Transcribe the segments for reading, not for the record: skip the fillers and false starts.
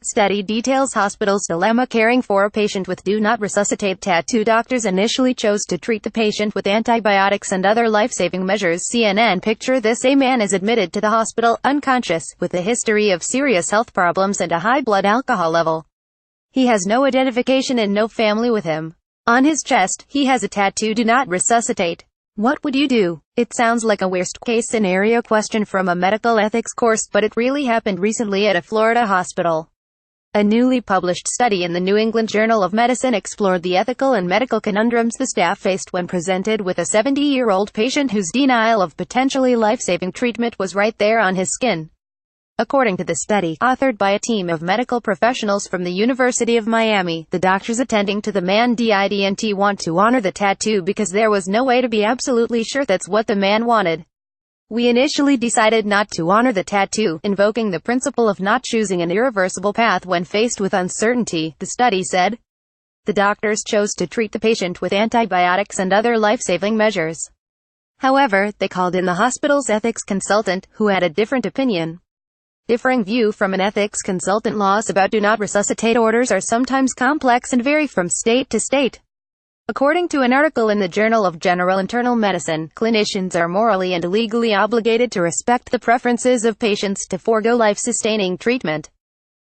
Study details hospital's dilemma caring for a patient with do not resuscitate tattoo. Doctors initially chose to treat the patient with antibiotics and other life-saving measures. CNN picture this: a man is admitted to the hospital, unconscious, with a history of serious health problems and a high blood alcohol level. He has no identification and no family with him. On his chest, he has a tattoo: do not resuscitate. What would you do? It sounds like a worst-case scenario question from a medical ethics course, but it really happened recently at a Florida hospital. A newly published study in the New England Journal of Medicine explored the ethical and medical conundrums the staff faced when presented with a 70-year-old patient whose denial of potentially life-saving treatment was right there on his skin. According to the study, authored by a team of medical professionals from the University of Miami, the doctors attending to the man didn't want to honor the tattoo because there was no way to be absolutely sure that's what the man wanted. We initially decided not to honor the tattoo, invoking the principle of not choosing an irreversible path when faced with uncertainty, the study said. The doctors chose to treat the patient with antibiotics and other life-saving measures. However, they called in the hospital's ethics consultant, who had a different opinion. Differing view from an ethics consultant. Laws about do not resuscitate orders are sometimes complex and vary from state to state. According to an article in the Journal of General Internal Medicine, clinicians are morally and legally obligated to respect the preferences of patients to forego life-sustaining treatment.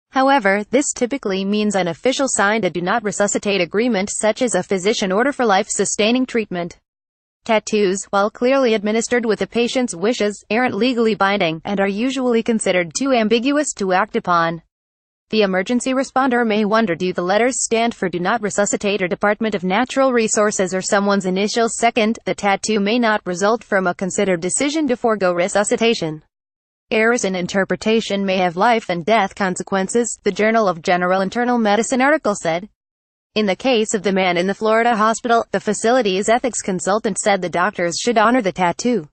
However, this typically means an official signed a do not resuscitate agreement, such as a physician order for life-sustaining treatment. Tattoos, while clearly administered with the patient's wishes, aren't legally binding, and are usually considered too ambiguous to act upon. The emergency responder may wonder, do the letters stand for do not resuscitate or Department of Natural Resources or someone's initials? Second, the tattoo may not result from a considered decision to forego resuscitation. Errors in interpretation may have life and death consequences, the Journal of General Internal Medicine article said. In the case of the man in the Florida hospital, the facility's ethics consultant said the doctors should honor the tattoo.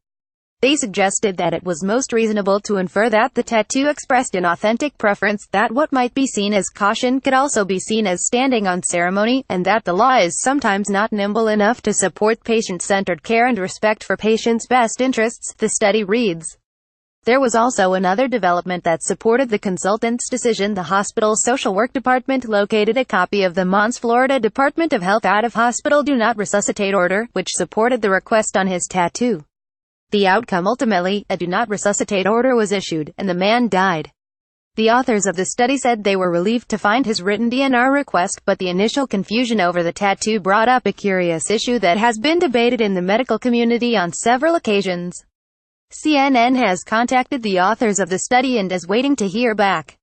They suggested that it was most reasonable to infer that the tattoo expressed an authentic preference, that what might be seen as caution could also be seen as standing on ceremony, and that the law is sometimes not nimble enough to support patient-centered care and respect for patients' best interests, the study reads. There was also another development that supported the consultant's decision. The hospital's social work department located a copy of the Mons Florida Department of Health out-of-hospital do not resuscitate order, which supported the request on his tattoo. The outcome: ultimately, a do not resuscitate order was issued, and the man died. The authors of the study said they were relieved to find his written DNR request, but the initial confusion over the tattoo brought up a curious issue that has been debated in the medical community on several occasions. CNN has contacted the authors of the study and is waiting to hear back.